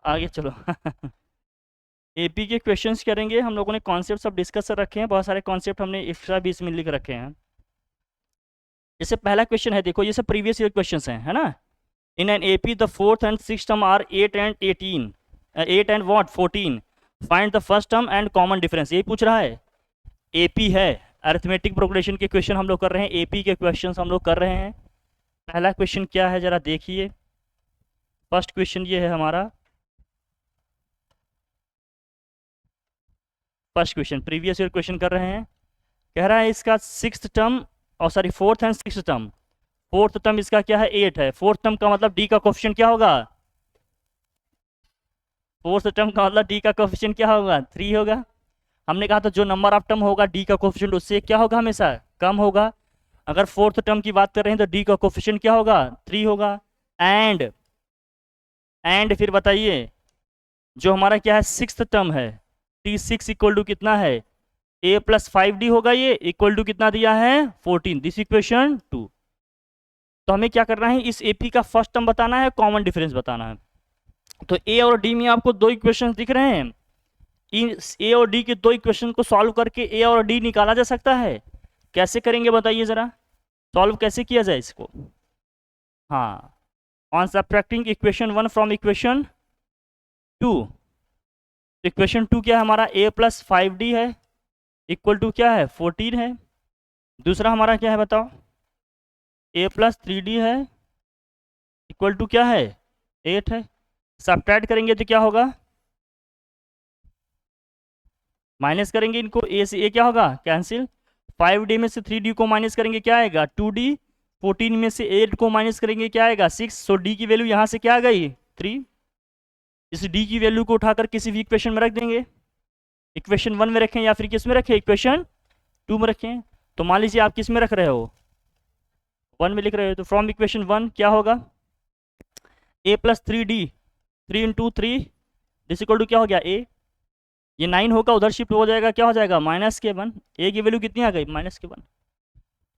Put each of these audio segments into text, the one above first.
आगे चलो। एपी के क्वेश्चंस करेंगे हम लोगों ने। कॉन्सेप्ट सब डिस्कस कर रखे हैं, बहुत सारे कॉन्सेप्ट हमने एक्स्ट्रा 20 मिनट लिख रखे हैं। जैसे पहला क्वेश्चन है, देखो ये सब प्रीवियस ईयर क्वेश्चंस हैं, है ना। In an AP the fourth and six term are 8 and 18, 8 and what 14, find the first term and common difference, यही पूछ रहा है। एपी है, अरिथमेटिक प्रोग्रेशन के क्वेश्चन हम लोग कर रहे हैं, एपी के क्वेश्चन हम लोग कर रहे हैं। पहला क्वेश्चन क्या है जरा देखिए। फर्स्ट क्वेश्चन ये है हमारा। First question previous year question कर रहे हैं। कह रहा है इसका सिक्स टर्म, और sorry fourth and six term. Fourth term इसका क्या है 8 है। फोर्थ टर्म का मतलब डी का कोफिशिएंट क्या होगा। फोर्थ टर्म का मतलब डी का कोफिशिएंट क्या होगा 3 होगा। हमने कहा था जो नंबर ऑफ टर्म होगा डी का कोफिशिएंट उससे क्या होगा हमेशा कम होगा। अगर फोर्थ टर्म की बात कर रहे हैं तो डी का कोफिशिएंट क्या होगा 3 होगा। एंड फिर बताइए जो हमारा क्या है सिक्स टर्म है, टी सिक्स इक्वल टू कितना है ए प्लस 5d होगा, ये इक्वल टू कितना दिया है 14, दिस इक्वेशन 2। तो हमें क्या करना है, इस एपी का फर्स्ट टर्म बताना है, कॉमन डिफरेंस बताना है। तो ए और डी में आपको दो इक्वेशंस दिख रहे हैं। इन ए और डी के दो इक्वेशन को सॉल्व करके ए और डी निकाला जा सकता है। कैसे करेंगे बताइए जरा, सॉल्व कैसे किया जाए इसको। हाँ, on subtracting equation 1 from equation 2। Equation 2 क्या है हमारा, ए प्लस 5d है इक्वल टू क्या है 14 है। दूसरा हमारा क्या है बताओ, ए प्लस 3d है इक्वल टू क्या है 8 है। सब्ट्रैक्ट करेंगे तो क्या होगा, माइनस करेंगे इनको, ए से ए क्या होगा कैंसिल। 5d में से 3d को माइनस करेंगे क्या आएगा 2d। 14 में से 8 को माइनस करेंगे क्या आएगा 6। सो d की वैल्यू यहाँ से क्या आ गई 3। इस d की वैल्यू को उठाकर किसी भी इक्वेशन में रख देंगे। इक्वेशन 1 में रखें या फिर किस में रखें, इक्वेशन 2 में रखें। तो मान लीजिए आप किस में रख रहे हो 1 में लिख रहे हो, तो फ्रॉम इक्वेशन 1 क्या होगा A plus 3d, 3 into 3 this equal to क्या हो गया ए। ये 9 होगा, उधर शिफ्ट हो जाएगा, क्या हो जाएगा -k1। ए की वैल्यू कितनी आ गई -k1।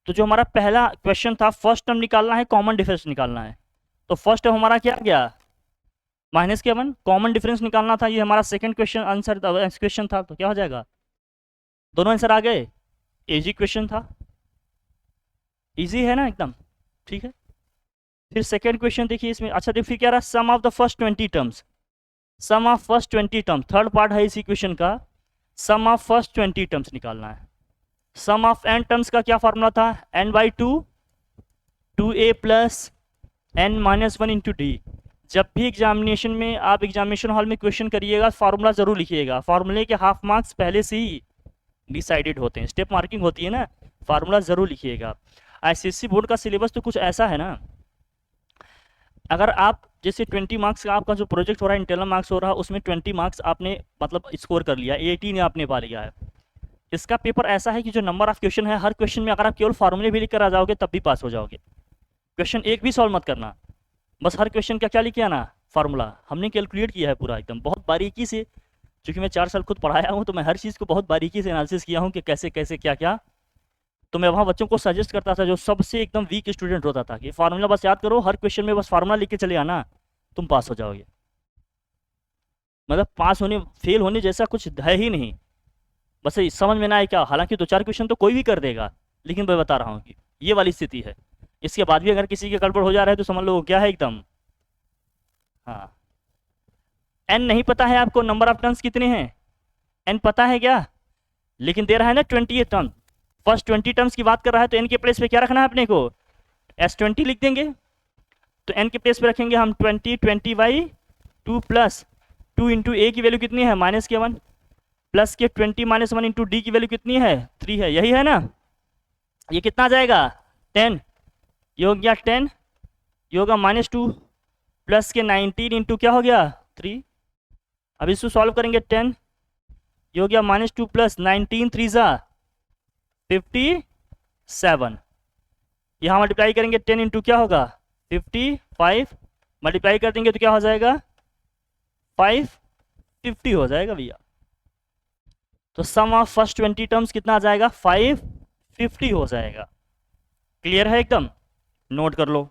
तो जो हमारा पहला क्वेश्चन था फर्स्ट टर्म निकालना है, कॉमन डिफरेंस निकालना है। तो फर्स्ट टर्म हमारा क्या आ गया -k1, कॉमन डिफरेंस निकालना था। ये हमारा सेकंड क्वेश्चन आंसर क्वेश्चन था, तो क्या हो जाएगा दोनों आंसर आ गए। इजी क्वेश्चन था, इजी है ना एकदम, ठीक है। फिर सेकंड क्वेश्चन देखिए इसमें, अच्छा देखिए फिर क्या रहा, sum of the first 20 terms. Sum of first 20 term, third part है इस इक्वेशन का। सम ऑफ फर्स्ट 20 टर्म्स निकालना है। सम ऑफ एन टर्म्स का क्या फॉर्मूला था, n/2 2a plus n minus 1 into D. जब भी एग्जामिनेशन में आप एग्जामिनेशन हॉल में क्वेश्चन करिएगा फार्मूला जरूर लिखिएगा। फार्मूले के हाफ मार्क्स पहले से ही डिसाइडेड होते हैं, स्टेप मार्किंग होती है ना, फार्मूला जरूर लिखिएगा। आईसीएससी बोर्ड का सिलेबस तो कुछ ऐसा है ना, अगर आप जैसे 20 मार्क्स का आपका जो प्रोजेक्ट हो रहा है, इंटरनल मार्क्स हो रहा है, उसमें 20 मार्क्स आपने मतलब स्कोर कर लिया, 18 आपने पा लिया है। इसका पेपर ऐसा है कि जो नंबर ऑफ क्वेश्चन है, हर क्वेश्चन में अगर आप केवल फार्मूले भी लिख कर आ जाओगे तब भी पास हो जाओगे। क्वेश्चन एक भी सॉल्व मत करना, बस हर क्वेश्चन का क्या लिखे आना फार्मूला। हमने कैलकुलेट किया है पूरा एकदम बहुत बारीकी से, क्योंकि मैं 4 साल खुद पढ़ाया हूँ, तो मैं हर चीज़ को बहुत बारीकी से एनालिसिस किया हूँ कि कैसे कैसे क्या क्या। तो मैं वहाँ बच्चों को सजेस्ट करता था जो सबसे एकदम वीक स्टूडेंट होता था कि फार्मूला बस याद करो, हर क्वेश्चन में बस फार्मूला लिख के चले आना, तुम पास हो जाओगे। मतलब पास होने फेल होने जैसा कुछ है ही नहीं, बस ये समझ में ना आए क्या। हालांकि 2-4 क्वेश्चन तो कोई भी कर देगा, लेकिन मैं बता रहा हूँ कि ये वाली स्थिति है। इसके बाद भी अगर किसी के गड़बड़ हो जा रहा है तो समझ लो क्या है एकदम। हाँ, एन नहीं पता है आपको, नंबर ऑफ टर्न्स कितने हैं एन पता है क्या, लेकिन दे रहा है ना 28 टर्न। फर्स्ट 20 टर्म्स की बात कर रहा है, तो एन के प्लेस पे क्या रखना है अपने को S20 लिख देंगे। तो एन के प्लेस पे रखेंगे हम 20/2 प्लस 2 इंटू ए की वैल्यू कितनी है -k1 प्लस के 20 - 1 इंटू डी की वैल्यू कितनी है 3 है, यही है ना। ये कितना आ जाएगा 10, ये हो गया 10, ये होगा -2 प्लस के 19 इंटू क्या हो गया 3। अब इसको सॉल्व करेंगे 10, ये हो गया -2 प्लस 19 3 ज़ा 57। यहाँ मल्टीप्लाई करेंगे 10 इंटू क्या होगा 55, मल्टीप्लाई कर देंगे तो क्या हो जाएगा 550 हो जाएगा भैया। तो सम ऑफ फर्स्ट 20 टर्म्स कितना आ जाएगा 550 हो जाएगा। क्लियर है एकदम, नोट कर लो।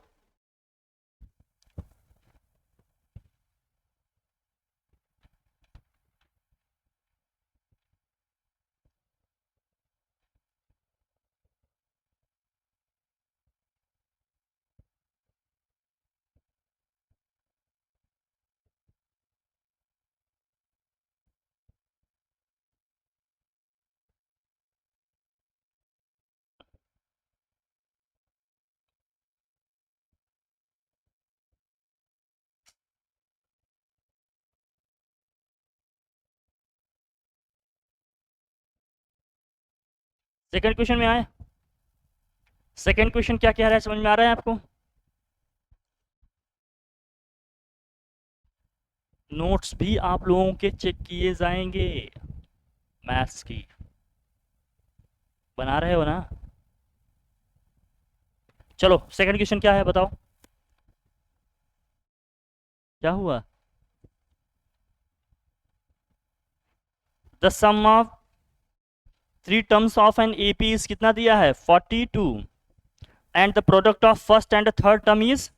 सेकंड क्वेश्चन में आए। सेकंड क्वेश्चन क्या कह रहा है, समझ में आ रहा है आपको? नोट्स भी आप लोगों के चेक किए जाएंगे, मैथ्स की बना रहे हो ना? चलो सेकंड क्वेश्चन क्या है बताओ, क्या हुआ? The sum of 3 terms of an AP is कितना दिया है? 42 and the product of first and third term is,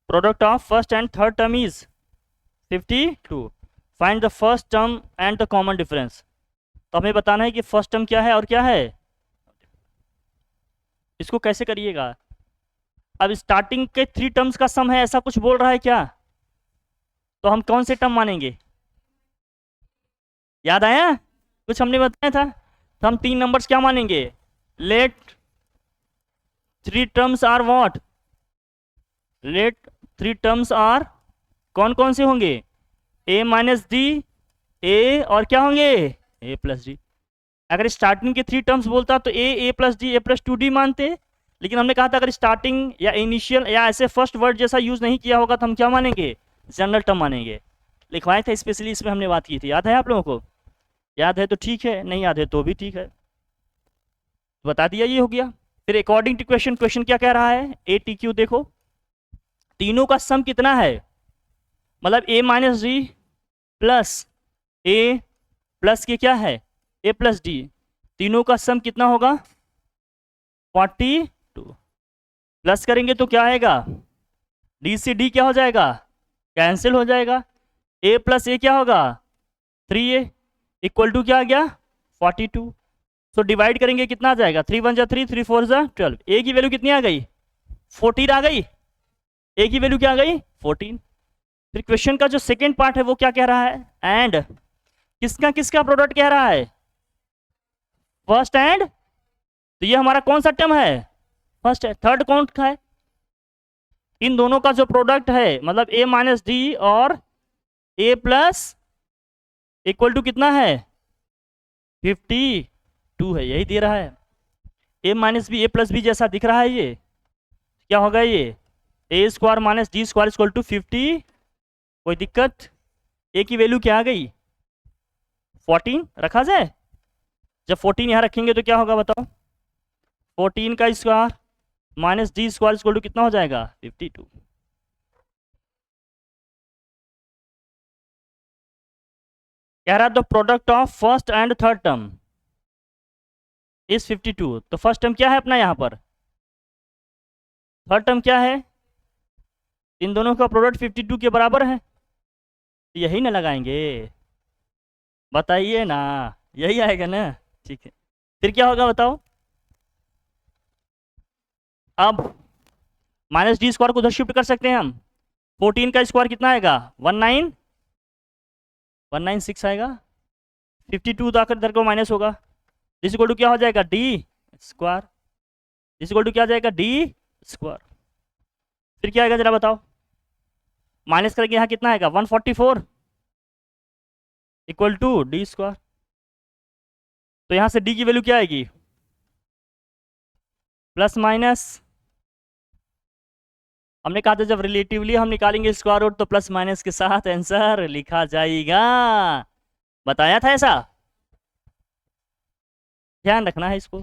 product of first and third term is 52। Find the first term and the common difference. तो हमें बताना है कि first term क्या है और क्या है। इसको कैसे करिएगा? अब स्टार्टिंग के 3 टर्म्स का सम है ऐसा कुछ बोल रहा है क्या? तो हम कौन से टर्म मानेंगे? याद आया कुछ हमने बताया था? तो हम 3 नंबर्स क्या मानेंगे? Let 3 terms are what? Let 3 terms are कौन कौन से होंगे? a माइनस डी, ए और क्या होंगे? a plus D. अगर स्टार्टिंग के 3 टर्म्स बोलता तो a plus D, a plus 2d मानते, लेकिन हमने कहा था अगर स्टार्टिंग या इनिशियल या ऐसे फर्स्ट वर्ड जैसा यूज नहीं किया होगा तो हम क्या मानेंगे? जनरल टर्म मानेंगे। लिखवाए थे स्पेशली, इसमें हमने बात की थी, याद है आप लोगों को? याद है तो ठीक है, नहीं याद है तो भी ठीक है, बता दिया, ये हो गया। फिर अकॉर्डिंग टू क्वेश्चन, क्वेश्चन क्या कह रहा है? ए टी क्यू देखो, तीनों का सम कितना है? मतलब a minus D plus A plus के क्या है? a प्लस डी, तीनों का सम कितना होगा? 42। प्लस करेंगे तो क्या आएगा? d से d क्या हो जाएगा? कैंसिल हो जाएगा। a प्लस ए क्या होगा? 3a इक्वल टू क्या आ गया? 42। तो डिवाइड करेंगे कितना आ जाएगा? 3 1 जा 3, 3 4 जा 12। a की वैल्यू कितनी आ गई? 14 आ गई। a की वैल्यू क्या आ गई? 14। फिर क्वेश्चन का जो सेकेंड पार्ट है वो क्या कह रहा है? एंड किसका किसका प्रोडक्ट कह रहा है? फर्स्ट एंड, तो ये हमारा कौन सा टर्म है? फर्स्ट है। थर्ड कौन का है? इन दोनों का जो प्रोडक्ट है, मतलब a माइनस डी और a प्लस इक्वल टू कितना है? 52 है, यही दे रहा है। a minus b, a plus b जैसा दिख रहा है, ये क्या होगा? ये a square minus d square equal to 50। कोई दिक्कत? a की वैल्यू क्या आ गई? 14 रखा जाए। जब 14 यहाँ रखेंगे तो क्या होगा बताओ? 14 का square minus d square equal to कितना हो जाएगा? 52। कह रहा है the product of first and third term is 52। तो फर्स्ट टर्म क्या है अपना यहाँ पर? थर्ड टर्म क्या है? इन दोनों का प्रोडक्ट 52 के बराबर है, यही ना लगाएंगे? बताइए ना, यही आएगा ना? ठीक है, फिर क्या होगा बताओ? अब माइनस डी स्क्वायर को उधर शिफ्ट कर सकते हैं हम। 14 का स्क्वायर कितना आएगा? 196 आएगा। 52 तो आकर इधर को माइनस होगा। दिस इक्वल टू क्या हो जाएगा? D square. This equal to क्या हो जाएगा? D square. फिर क्या आएगा जरा बताओ? माइनस करके यहाँ कितना आएगा? 144 इक्वल टू डी स्क्वायर। तो यहाँ से डी की वैल्यू क्या आएगी? प्लस माइनस, हमने कहा था जब रिलेटिवली हम निकालेंगे स्क्वायर रूट तो प्लस माइनस के साथ आंसर लिखा जाएगा, बताया था ऐसा, ध्यान रखना है इसको।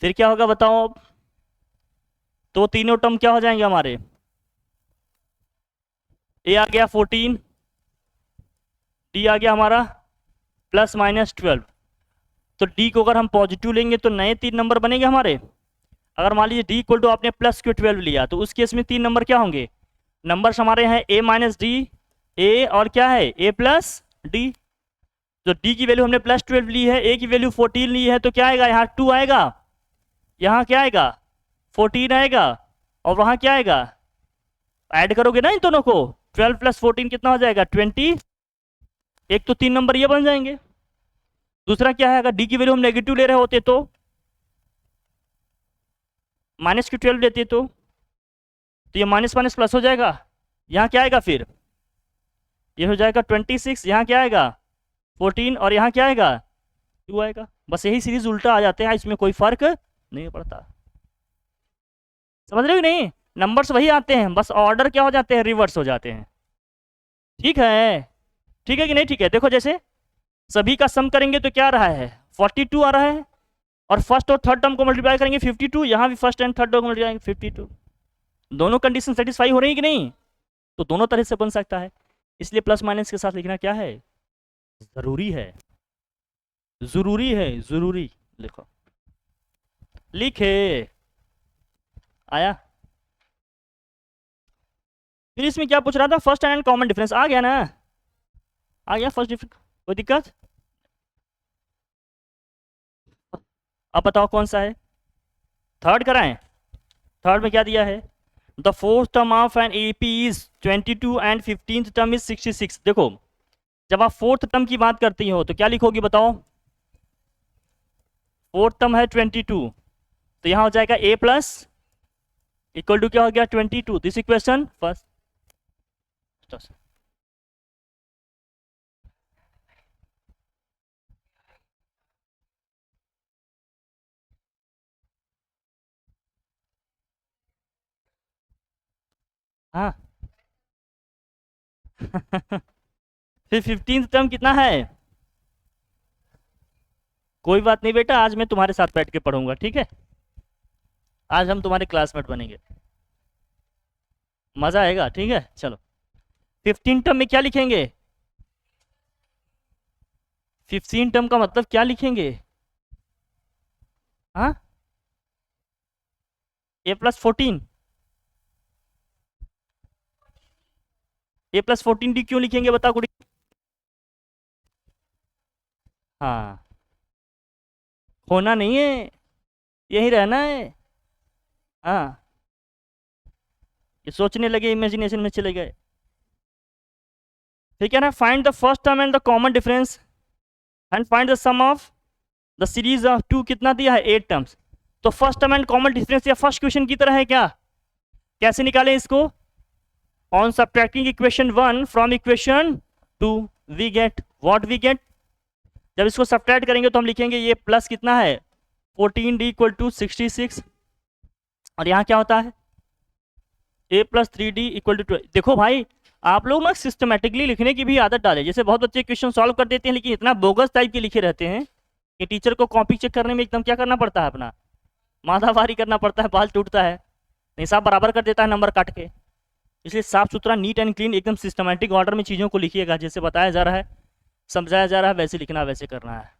फिर क्या होगा बताओ अब? तो तीनों टर्म क्या हो जाएंगे हमारे? ए आ गया 14, डी आ गया हमारा प्लस माइनस 12। तो डी को अगर हम पॉजिटिव लेंगे तो नए 3 नंबर बनेंगे हमारे। अगर मान लीजिए डी इक्वल टू आपने प्लस क्यू 12 लिया तो उस केस में 3 नंबर क्या होंगे? नंबर्स हमारे हैं ए माइनस डी, ए और क्या है? ए प्लस डी। तो डी की वैल्यू हमने प्लस 12 ली है, ए की वैल्यू 14 ली है, तो क्या आएगा? यहाँ 2 आएगा, यहाँ क्या आएगा? 14 आएगा, और वहाँ क्या आएगा? ऐड करोगे ना इन दोनों को, 12 प्लस 14 कितना हो जाएगा? 20। एक तो 3 नंबर ये बन जाएंगे। दूसरा क्या है? अगर डी की वैल्यू हम नेगेटिव ले रहे होते तो माइनस की 12 लेते तो ये माइनस माइनस प्लस हो जाएगा। यहाँ क्या आएगा फिर? ये हो जाएगा 26, यहाँ क्या आएगा? 14, और यहाँ क्या आएगा? 2 आएगा। बस यही सीरीज उल्टा आ जाते हैं, इसमें कोई फर्क नहीं पड़ता। समझ रहे हो नहीं? नंबर्स वही आते हैं, बस ऑर्डर क्या हो जाते हैं, रिवर्स हो जाते हैं। ठीक है, ठीक है कि नहीं? ठीक है, देखो जैसे सभी का सम करेंगे तो क्या आ रहा है, 42 आ रहा है, और फर्स्ट और थर्ड टर्म को मल्टीप्लाई करेंगे 52, यहाँ भी फर्स्ट एंड थर्ड टर्म को मल्टीप्लाई 52। दोनों कंडीशन सेटिस्फाई हो रही है कि नहीं? तो दोनों तरह से बन सकता है, इसलिए प्लस माइनस के साथ लिखना क्या है, जरूरी है। जरूरी है, जरूरी। लिखो, लिखे, आया। फिर इसमें क्या पूछ रहा था, फर्स्ट एंड कॉमन डिफरेंस आ गया ना, आ गया फर्स्ट डिफरेंस, कोई दिक्कत? अब बताओ कौन सा है, थर्ड कराएं? थर्ड में क्या दिया है, the fourth term of an AP is 22 and 15th term is 66। देखो जब आप फोर्थ टर्म की बात करती हो तो क्या लिखोगी बताओ, फोर्थ टर्म है 22, तो यहाँ हो जाएगा a प्लस इक्वल टू क्या हो गया 22। This equation first. हाँ फिर 15th टर्म कितना है, कोई बात नहीं बेटा, आज मैं तुम्हारे साथ बैठ के पढ़ूंगा, ठीक है? आज हम तुम्हारे क्लासमेट बनेंगे, मजा आएगा, ठीक है? चलो 15 टर्म में क्या लिखेंगे, 15 टर्म का मतलब क्या लिखेंगे, हाँ a+14, a+14 d क्यों लिखेंगे बता कुड़ी? हाँ, होना नहीं है, यही रहना है। हाँ, ये सोचने लगे, इमेजिनेशन में चले गए। ठीक है ना, find the first term and the common difference and find the sum of the series of to, कितना दिया है 8 टर्म्स। तो first term and common difference या फर्स्ट क्वेश्चन की तरह है क्या, कैसे निकालें इसको, on subtracting equation 1 from equation 2 we get what we get. जब इसको सब्ट्रैक्ट करेंगे तो हम लिखेंगे ये प्लस कितना है 14d इक्वल टू 66, और यहाँ क्या होता है a+3d इक्वल टू 12। देखो भाई आप लोग ना सिस्टमेटिकली लिखने की भी आदत डालें, जैसे बहुत बच्चे क्वेश्चन सॉल्व कर देते हैं लेकिन इतना बोगस टाइप के लिखे रहते हैं कि टीचर को कॉपी चेक करने में एकदम क्या करना पड़ता है, अपना माथाभारी करना पड़ता है, बाल टूटता है, हिसाब बराबर कर देता है नंबर काट के। इसलिए साफ सुथरा नीट एंड क्लीन एकदम सिस्टमेटिक ऑर्डर में चीज़ों को लिखिएगा, जैसे बताया जा रहा है समझाया जा रहा है वैसे लिखना, वैसे करना है,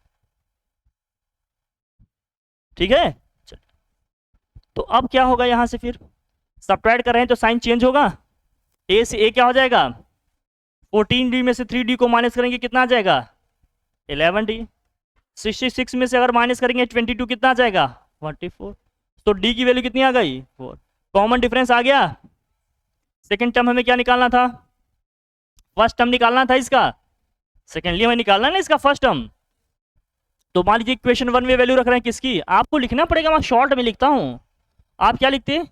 ठीक है? चल, तो अब क्या होगा, यहाँ से फिर सब्ट्रैक्ट कर रहे हैं तो साइन चेंज होगा, ए से ए क्या हो जाएगा 14d में से 3d को माइनस करेंगे कितना आ जाएगा 11d, 66 में से अगर माइनस करेंगे 22 कितना आ जाएगा 44, तो d की वैल्यू कितनी आ गई 4। कॉमन डिफरेंस आ गया। सेकेंड टर्म हमें क्या निकालना था, फर्स्ट टर्म निकालना था इसका, सेकेंडली हमें निकालना है ना इसका फर्स्ट टर्म। तो मान लीजिए इक्वेशन 1 में वैल्यू रख रहे हैं किसकी, आपको लिखना पड़ेगा, मैं शॉर्ट में लिखता हूं, आप क्या लिखते हैं,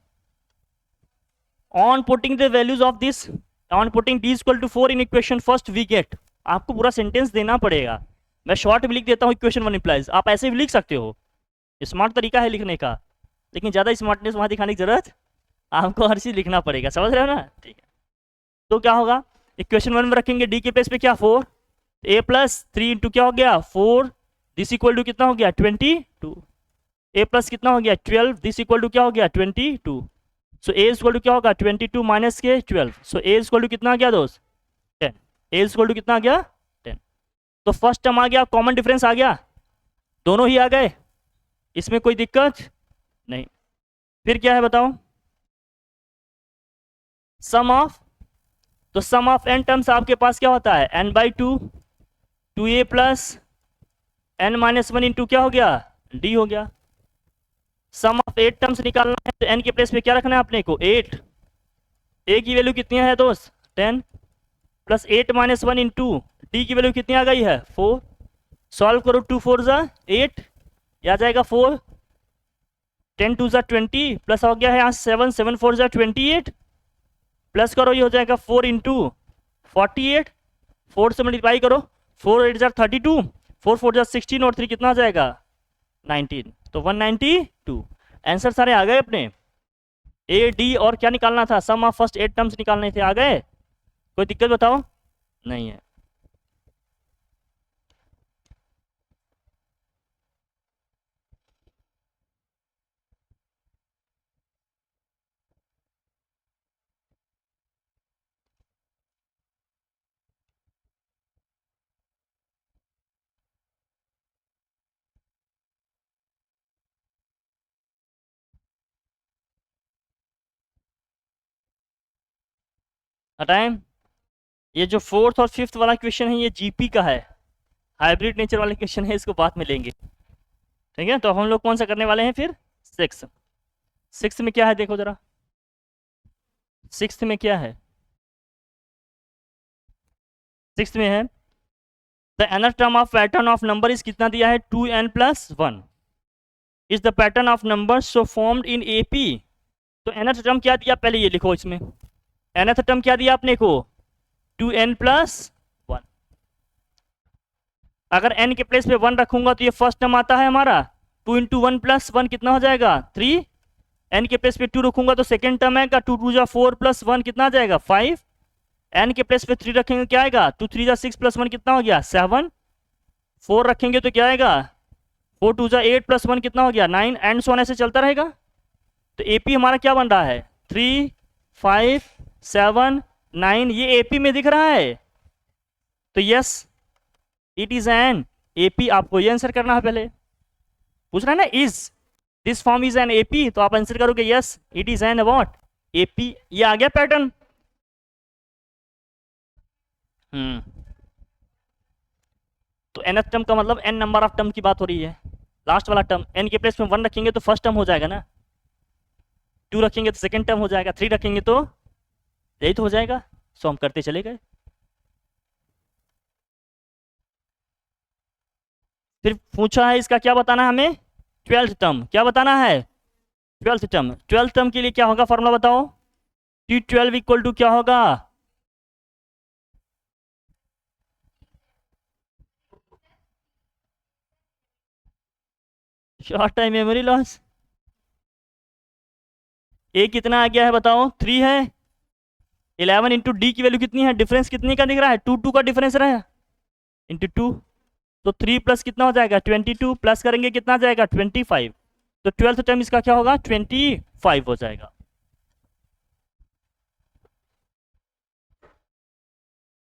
on putting the values of this, on putting d equal to 4 in equation first we get. आपको पूरा सेंटेंस देना पड़ेगा, मैं शॉर्ट में लिख देता हूँ इक्वेशन 1 इंप्लाइज, आप ऐसे भी लिख सकते हो, स्मार्ट तरीका है लिखने का, लेकिन ज़्यादा स्मार्टनेस वहाँ दिखाने की जरूरत, आपको हर चीज़ लिखना पड़ेगा, समझ रहे हो ना? ठीक है, तो क्या होगा इक्वेशन 1 में रखेंगे d के प्लेस पे क्या 4, a+3 इंटू क्या हो गया 4, दिस इक्वल टू कितना हो गया 22, a प्लस कितना हो गया 12, दिस इक्वल टू क्या हो गया 22, सो a इक्वल टू क्या होगा 22 माइनस के 12, सो a इक्वल टू कितना आ गया दोस्त 10, a इक्वल टू कितना आ गया 10। तो फर्स्ट टर्म आ गया, कॉमन डिफरेंस आ गया, दोनों ही आ गए, इसमें कोई दिक्कत नहीं। फिर क्या है बताओ, सम ऑफ, तो सम ऑफ n टर्म्स आपके पास क्या होता है n/2, 2a plus n-1 into क्या हो गया d हो गया। सम ऑफ 8 टर्म्स निकालना है तो n के प्लेस पे क्या रखना है अपने को 8, a की वैल्यू कितनी है दोस्त 10, प्लस 8-1 इंटू d की वैल्यू कितनी आ गई है 4, सॉल्व करो 2 4 ज़ा 8, आ जाएगा 4, 10 2 ज़ा 20, प्लस हो गया है यहाँ 7 7 4 ज़ा 28, प्लस करो ये हो जाएगा 4 इंटू 48, 4 से मल्टीप्लाई करो 4 8 ज़ा 32, 4 4 ज़ा 16 और 3 कितना आ जाएगा 19, तो 192। आंसर सारे आ गए अपने। ए डी और क्या निकालना था, सम ऑफ फर्स्ट 8 टर्म्स निकालने थे, आ गए? कोई दिक्कत बताओ? नहीं है। टाइम, ये जो फोर्थ और फिफ्थ वाला क्वेश्चन है ये जीपी का है, हाइब्रिड नेचर वाले क्वेश्चन है, इसको बाद में लेंगे। ठीक है, तो हम लोग कौन सा करने वाले हैं फिर? सिक्स। सिक्स में क्या है देखो जरा, सिक्स में क्या है? सिक्स में है the nth term of pattern of number is कितना दिया है, 2n+1 is the pattern of number so formed in AP. तो nth टर्म क्या दिया, पहले ये लिखो इसमें, nth टर्म क्या दिया आपने को, 2n+1। अगर n के प्लेस पे 1 रखूंगा तो ये फर्स्ट टर्म आता है हमारा, 2 × 1 + 1 कितना हो जाएगा, 3। n के प्लेस पे 2 रखूंगा तो सेकेंड टर्म आएगा, 2 × 2 = 4 + 1 कितना आ जाएगा, 5। n के प्लेस पे 3 रखेंगे क्या आएगा, 2 × 3 = 6 + 1 कितना हो गया, 7। 4 रखेंगे तो क्या आएगा, 4 × 2 = 8 + 1 कितना हो गया, 9। एंड सो ऑन ऐसे चलता रहेगा। तो एपी हमारा क्या बन रहा है, 3, 5, 7, 9, ये एपी में दिख रहा है। तो yes it is an AP. आपको ये आंसर करना है, पहले पूछ रहा है ना, is this form is an AP, तो आप आंसर करोगे yes it is an what, AP. ये आ गया पैटर्न। तो nth टर्म का मतलब n नंबर ऑफ टर्म की बात हो रही है। लास्ट वाला टर्म n के प्लेस में 1 रखेंगे तो फर्स्ट टर्म हो जाएगा ना, 2 रखेंगे तो सेकंड टर्म हो जाएगा, 3 रखेंगे तो यही तो हो जाएगा। सो हम करते चले गए। फिर पूछा है इसका क्या बताना है हमें, 12th टर्म। क्या बताना है, 12th टर्म। 12th टर्म के लिए क्या होगा फॉर्मूला बताओ, T12 = क्या होगा, शॉर्ट टाइम मेमोरी लॉस। ए कितना आ गया है बताओ, 3 है। 11 × डी की वैल्यू कितनी है, डिफरेंस कितने का दिख रहा है, 2 2 का डिफरेंस रहा है, इंटू 2। तो 3 प्लस कितना हो जाएगा, 22, प्लस करेंगे कितना जाएगा, 25। तो 12th टर्म इसका क्या होगा, 25 हो जाएगा।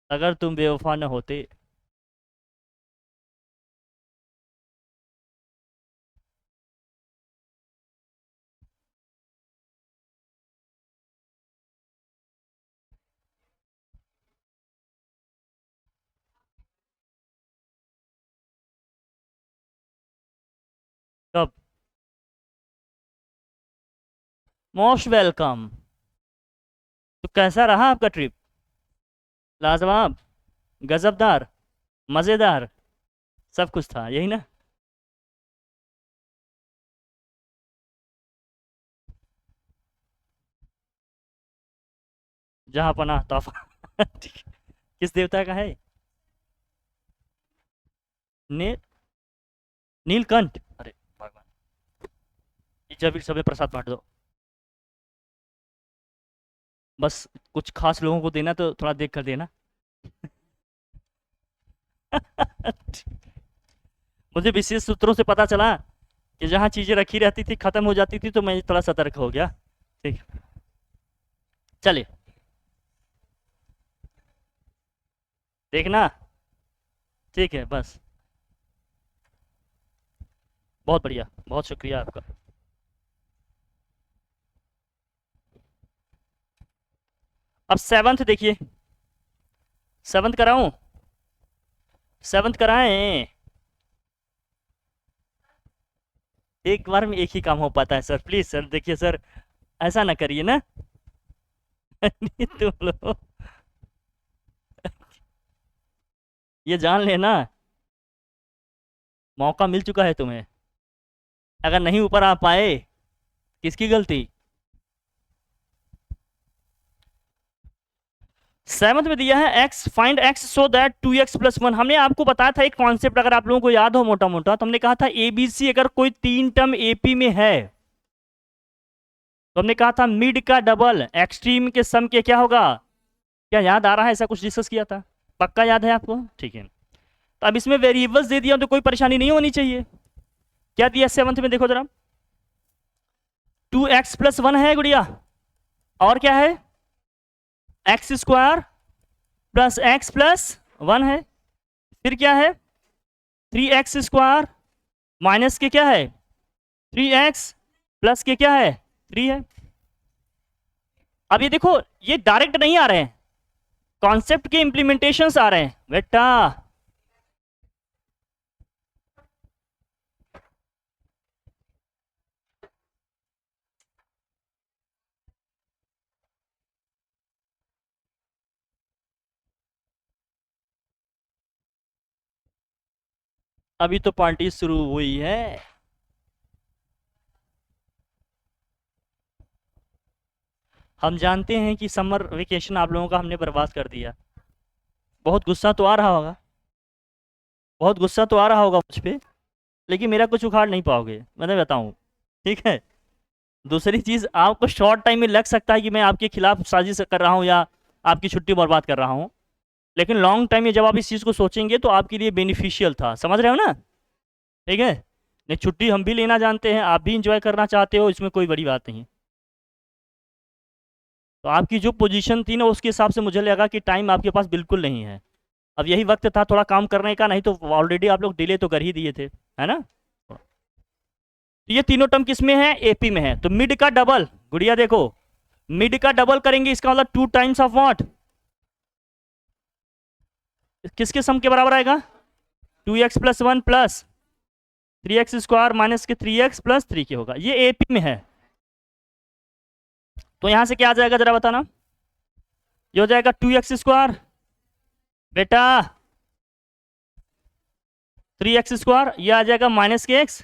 अगर तुम बेवफा न होते। कब, मोस्ट वेलकम। तो कैसा रहा आपका ट्रिप, लाजवाब, गजबदार, मजेदार, सब कुछ था यही ना। जहां पना तोहफा ठीक है। किस देवता का है, ने नीलकंठ। अरे भगवान, जब सबे प्रसाद बांट दो, बस कुछ खास लोगों को देना तो थोड़ा देख कर देना मुझे विशेष सूत्रों से पता चला कि जहाँ चीजें रखी रहती थी खत्म हो जाती थी तो मैं थोड़ा सतर्क हो गया। ठीक, चलिए देखना, ठीक है बस, बहुत बढ़िया, बहुत शुक्रिया आपका। अब 7th देखिए, 7th कराऊं, 7th कराएं, एक बार में एक ही काम हो पाता है सर, प्लीज सर, देखिए सर ऐसा ना करिए ना नहीं तुम लोग ये जान लेना मौका मिल चुका है तुम्हें, अगर नहीं ऊपर आ पाए किसकी गलती। 7th में दिया है x find x so that 2x plus 1। हमने आपको बताया था एक कॉन्सेप्ट, अगर आप लोगों को याद हो मोटा मोटा, तो हमने कहा था ABC अगर कोई 3 टर्म AP में है तो हमने कहा था मिड का डबल एक्सट्रीम के सम के क्या होगा। क्या याद आ रहा है? ऐसा कुछ डिस्कस किया था, पक्का याद है आपको? ठीक है। तो अब इसमें वेरिएबल्स दे दिया तो कोई परेशानी नहीं होनी चाहिए। क्या दिया 7th में, देखो जरा, 2x प्लस 1 है गुड़िया, और क्या है x square plus x plus 1 है, फिर क्या है 3x स्क्वायर माइनस के क्या है 3x प्लस के क्या है 3 है। अब ये देखो, ये डायरेक्ट नहीं आ रहे हैं, कॉन्सेप्ट के इंप्लीमेंटेशंस आ रहे हैं बेटा। अभी तो पार्टी शुरू हुई है। हम जानते हैं कि समर वेकेशन आप लोगों का हमने बर्बाद कर दिया। बहुत गुस्सा तो आ रहा होगा, बहुत गुस्सा तो आ रहा होगा मुझ पे, लेकिन मेरा कुछ उखाड़ नहीं पाओगे, मैं बताऊं, ठीक है। दूसरी चीज़, आपको शॉर्ट टाइम में लग सकता है कि मैं आपके खिलाफ साजिश कर रहा हूँ या आपकी छुट्टी बर्बाद कर रहा हूँ, लेकिन लॉन्ग टाइम में जब आप इस चीज़ को सोचेंगे तो आपके लिए बेनिफिशियल था, समझ रहे हो ना? ठीक है, नहीं छुट्टी हम भी लेना जानते हैं, आप भी इंजॉय करना चाहते हो, इसमें कोई बड़ी बात नहीं। तो आपकी जो पोजीशन थी ना, उसके हिसाब से मुझे लगा कि टाइम आपके पास बिल्कुल नहीं है। अब यही वक्त था थोड़ा काम करने का, नहीं तो ऑलरेडी आप लोग डिले तो कर ही दिए थे, है ना? तो ये तीनों टर्म किस में है? एपी में है। तो मिड का डबल, गुड़िया देखो, मिड का डबल करेंगे, इसका मतलब 2 टाइम्स ऑफ व्हाट, किसके सम के बराबर आएगा 2x plus 1 plus 3x square minus के 3x प्लस 3 के होगा। ये एपी में है, तो यहां से क्या आ जाएगा जरा बताना? ये हो जाएगा 2x स्क्वायर बेटा 3x स्क्वायर, ये आ जाएगा माइनस के x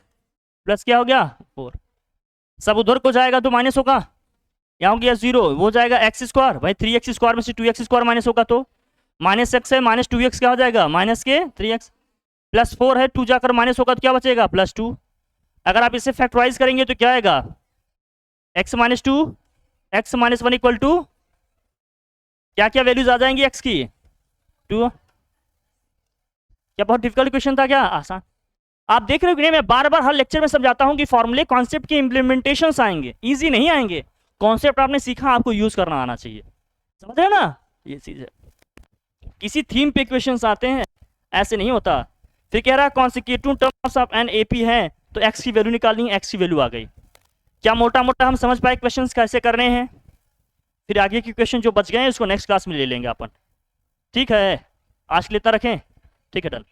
प्लस क्या हो गया 4। सब उधर को जाएगा तो माइनस होगा, यहाँ हो गया 0, वो जाएगा एक्स स्क्वायर, भाई 3x स्क्वायर में से 2x स्क्वायर माइनस होगा तो माइनस एक्स है, माइनस 2x क्या हो जाएगा माइनस के 3x प्लस 4 है, 2 जाकर माइनस होगा तो क्या बचेगा प्लस 2। अगर आप इसे फैक्टराइज करेंगे तो क्या आएगा x minus 2 x minus 1 equal to क्या क्या वैल्यूज आ जाएंगी x की 2। क्या बहुत डिफिकल्ट क्वेश्चन था क्या? आसान। आप देख रहे हो कि नहीं, मैं बार बार हर लेक्चर में समझाता हूं कि फॉर्मूले कॉन्सेप्ट के इंप्लीमेंटेशन आएंगे, इजी नहीं आएंगे। कॉन्सेप्ट आपने सीखा, आपको यूज करना आना चाहिए, समझ रहे ना? ये चीज है, किसी थीम पे क्वेश्चंस आते हैं, ऐसे नहीं होता। फिर कह रहा है consecutive terms of an AP है तो एक्स की वैल्यू निकालनी है, एक्स की वैल्यू आ गई। क्या मोटा मोटा हम समझ पाए क्वेश्चंस कैसे करने हैं? फिर आगे के क्वेश्चन जो बच गए हैं उसको नेक्स्ट क्लास में ले लेंगे अपन, ठीक है? आज के लिए इतना रखें, ठीक है, डन।